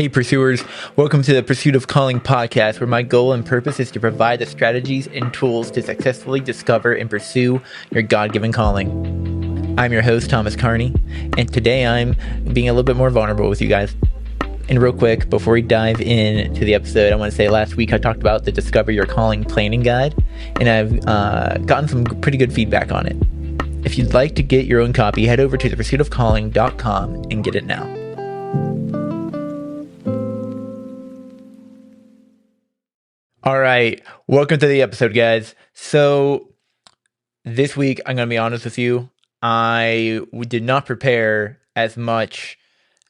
Hey pursuers, welcome to the Pursuit of Calling podcast, where my goal and purpose is to provide the strategies and tools to successfully discover and pursue your God-given calling. I'm your host, Thomas.carney, and today I'm being a little bit more vulnerable with you guys. And real quick, before we dive into the episode, I want to say last week I talked about the Discover Your Calling planning guide, and I've gotten some pretty good feedback on it. If you'd like to get your own copy, head over to thepursuitofcalling.com and get it now. All right, welcome to the episode, guys. So this week, I'm going to be honest with you, I did not prepare as much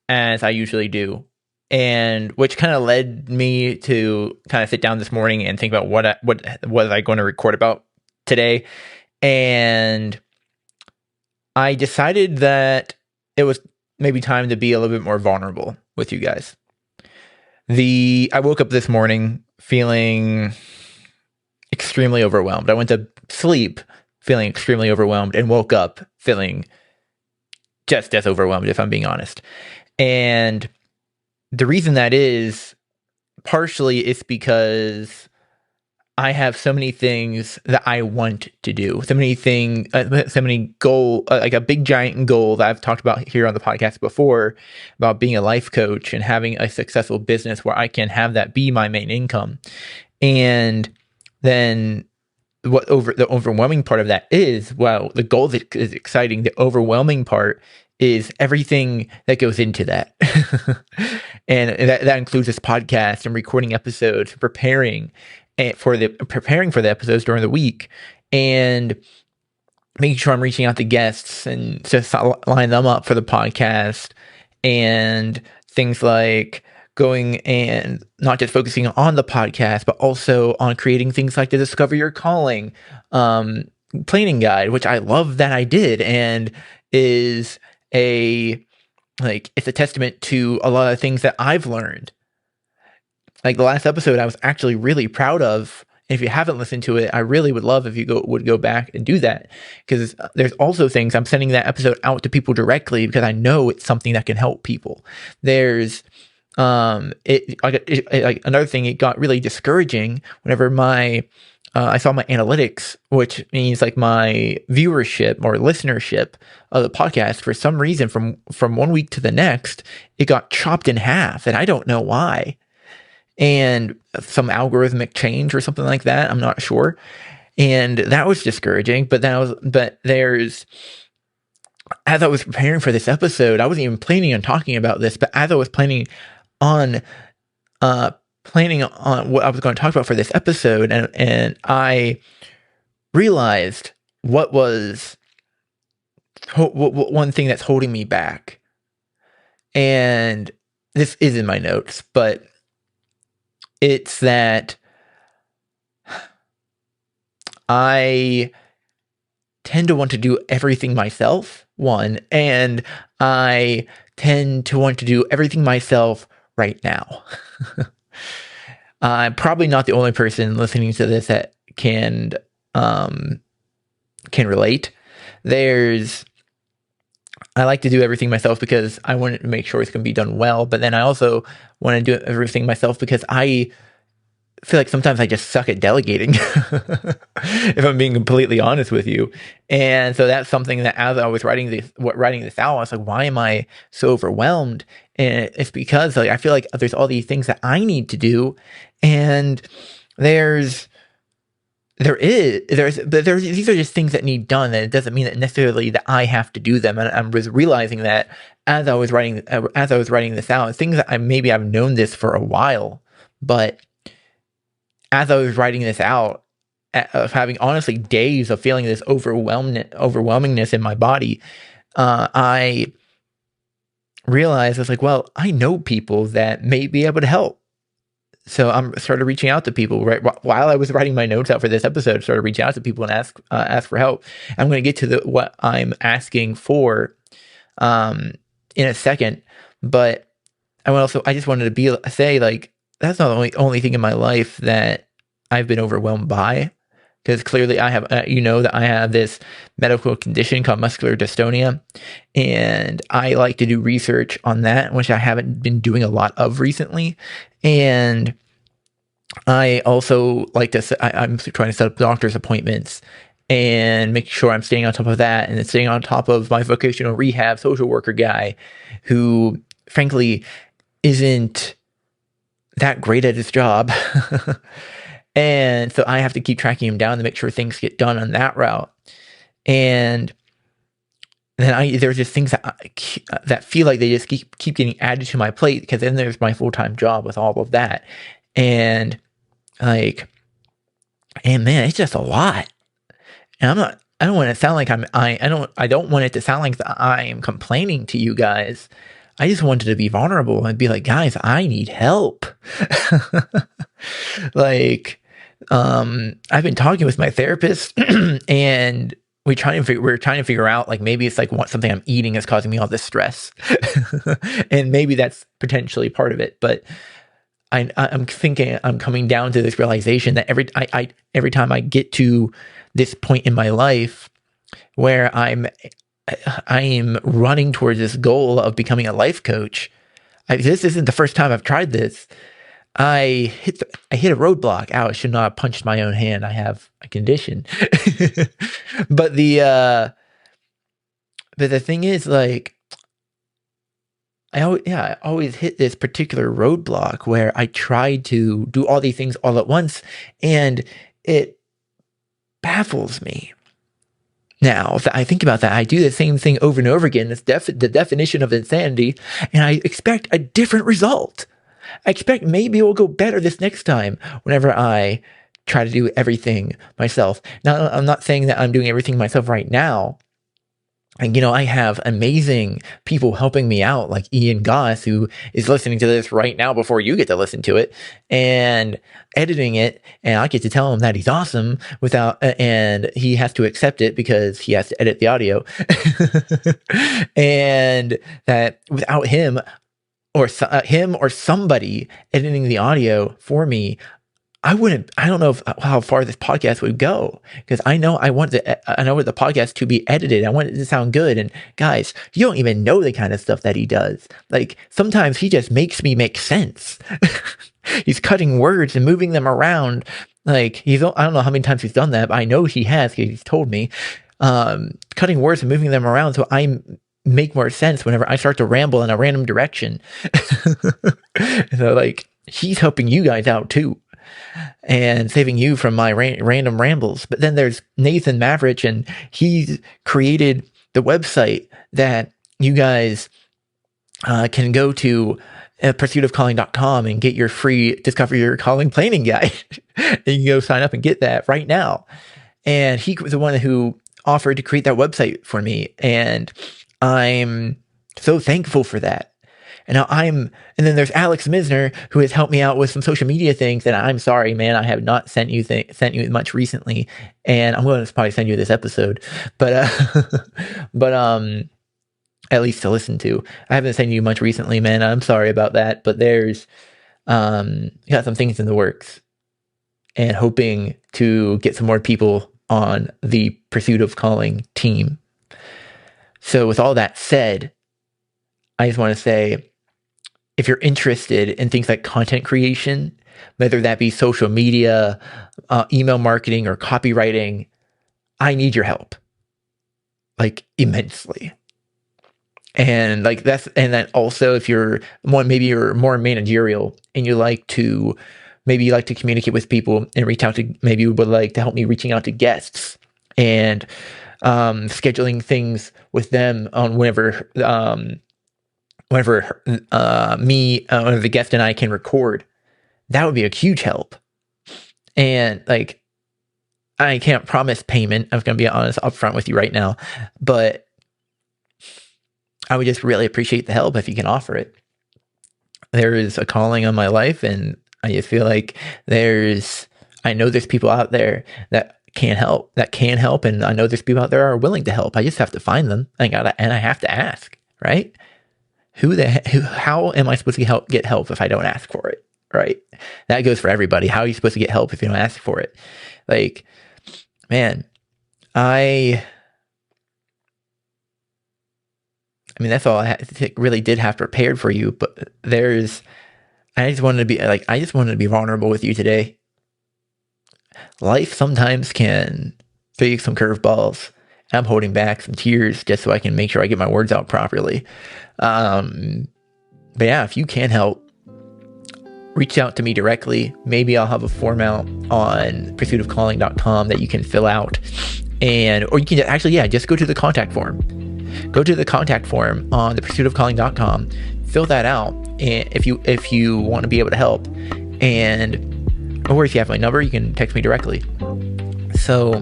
as I usually do, and which kind of led me to kind of sit down this morning and think about what was I going to record about today. And I decided that it was maybe time to be a little bit more vulnerable with you guys. I woke up this morning feeling extremely overwhelmed. I went to sleep feeling extremely overwhelmed and woke up feeling just as overwhelmed, if I'm being honest. And the reason that is partially is because I have so many things that I want to do, so many goals, like a big giant goal that I've talked about here on the podcast before about being a life coach and having a successful business where I can have that be my main income. And then the overwhelming part of that is, well, the goal is exciting. The overwhelming part is everything that goes into that. And that includes this podcast and recording episodes, preparing for the episodes during the week, and making sure I'm reaching out to guests and just line them up for the podcast, and things like going and not just focusing on the podcast, but also on creating things like the Discover Your Calling planning guide, which I love that I did, and is it's a testament to a lot of things that I've learned. Like the last episode, I was actually really proud of. And if you haven't listened to it, I really would love if you would go back and do that, because there's also things I'm sending that episode out to people directly because I know it's something that can help people. There's another thing. It got really discouraging whenever I saw my analytics, which means like my viewership or listenership of the podcast. For some reason, from one week to the next, it got chopped in half, and I don't know why. And some algorithmic change or something like that. I'm not sure. And that was discouraging. But as I was preparing for this episode, I wasn't even planning on talking about this, but as I was planning on what I was going to talk about for this episode, and I realized what was one thing that's holding me back. And this is in my notes, but it's that I tend to want to do everything myself, one, and I tend to want to do everything myself right now. I'm probably not the only person listening to this that can relate. I like to do everything myself because I want to make sure it's going to be done well, but then I also want to do everything myself because I feel like sometimes I just suck at delegating, if I'm being completely honest with you. And so that's something that as I was writing this out, I was like, why am I so overwhelmed? And it's because I feel like there's all these things that I need to do, and these are just things that need done, and it doesn't mean that necessarily that I have to do them. And I was realizing that as I was writing this out, things that I've known this for a while, but as I was writing this out, of having honestly days of feeling this overwhelmingness in my body, I realized I was like, well, I know people that may be able to help. So I started reaching out to people right while I was writing my notes out for this episode. Started reaching out to people and ask for help. I'm going to get to what I'm asking for in a second, but I just wanted to say like that's not the only thing in my life that I've been overwhelmed by. because clearly I have, that I have this medical condition called muscular dystonia, and I like to do research on that, which I haven't been doing a lot of recently. And I also like to, I'm trying to set up doctor's appointments and make sure I'm staying on top of that, and staying on top of my vocational rehab social worker guy, who frankly isn't that great at his job. And so I have to keep tracking him down to make sure things get done on that route. And then there's just things that feel like they just keep getting added to my plate, because then there's my full-time job with all of that. And man, it's just a lot. And I don't want to sound like I don't want it to sound like I am complaining to you guys. I just wanted to be vulnerable and be like, guys, I need help. I've been talking with my therapist and we're trying to figure out, like, maybe it's like something I'm eating is causing me all this stress. And maybe that's potentially part of it. But I'm thinking, I'm coming down to this realization that every time I get to this point in my life where I am running towards this goal of becoming a life coach. This isn't the first time I've tried this. I hit a roadblock. Ow, I should not have punched my own hand. I have a condition. But the thing is, like, I always hit this particular roadblock where I tried to do all these things all at once, and it baffles me. Now, if I think about that, I do the same thing over and over again. It's the definition of insanity, and I expect a different result. I expect maybe it will go better this next time whenever I try to do everything myself. Now, I'm not saying that I'm doing everything myself right now. And, I have amazing people helping me out, like Ian Goss, who is listening to this right now before you get to listen to it, and editing it. And I get to tell him that he's awesome and he has to accept it because he has to edit the audio. And that without him or somebody editing the audio for me, I don't know how far this podcast would go, because I know I want the podcast to be edited. I want it to sound good. And guys, you don't even know the kind of stuff that he does. Like, sometimes he just makes me make sense. He's cutting words and moving them around. Like, I don't know how many times he's done that, but I know he has, because he's told me, cutting words and moving them around so I make more sense whenever I start to ramble in a random direction. So, like, he's helping you guys out too, and saving you from my random rambles. But then there's Nathan Maverick, and he's created the website that you guys can go to, pursuitofcalling.com, and get your free Discover Your Calling planning guide. And you can go sign up and get that right now. And he was the one who offered to create that website for me, and I'm so thankful for that. And then there's Alex Misner, who has helped me out with some social media things. And I'm sorry, man, I have not sent you much recently, and I'm going to probably send you this episode, but at least to listen to. I haven't sent you much recently, man. I'm sorry about that, but there's got some things in the works, and hoping to get some more people on the Pursuit of Calling team. So with all that said, I just want to say, if you're interested in things like content creation, whether that be social media, email marketing, or copywriting, I need your help, like, immensely. And then also, if maybe you're more managerial and you like to communicate with people and reach out to, maybe you would like to help me reaching out to guests and scheduling things with them on whenever the guest and I can record, that would be a huge help. And, like, I can't promise payment. I'm going to be honest upfront with you right now, but I would just really appreciate the help if you can offer it. There is a calling on my life, and I just feel like I know there's people out there that can help, and I know there's people out there that are willing to help. I just have to find them. And I have to ask, right? How am I supposed to get help if I don't ask for it, right? That goes for everybody. How are you supposed to get help if you don't ask for it? Like, man, I mean, that's all I really did have prepared for you, but I just wanted to be vulnerable with you today. Life sometimes can throw you some curveballs. I'm holding back some tears just so I can make sure I get my words out properly. But yeah, if you can help, reach out to me directly. Maybe I'll have a form out on pursuitofcalling.com that you can fill out. Or you can just go to the contact form. Go to the contact form on the pursuitofcalling.com, fill that out, and if you want to be able to help, or if you have my number, you can text me directly. So,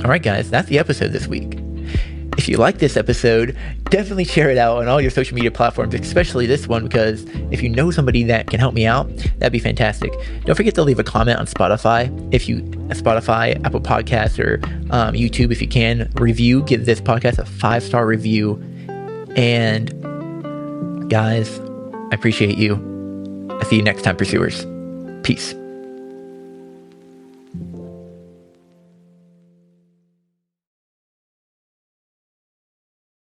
all right, guys, that's the episode this week. If you like this episode, definitely share it out on all your social media platforms, especially this one, because if you know somebody that can help me out, that'd be fantastic. Don't forget to leave a comment on Spotify, Apple Podcasts, or YouTube if you can. Give this podcast a 5-star review. And guys, I appreciate you. I'll see you next time, pursuers. Peace.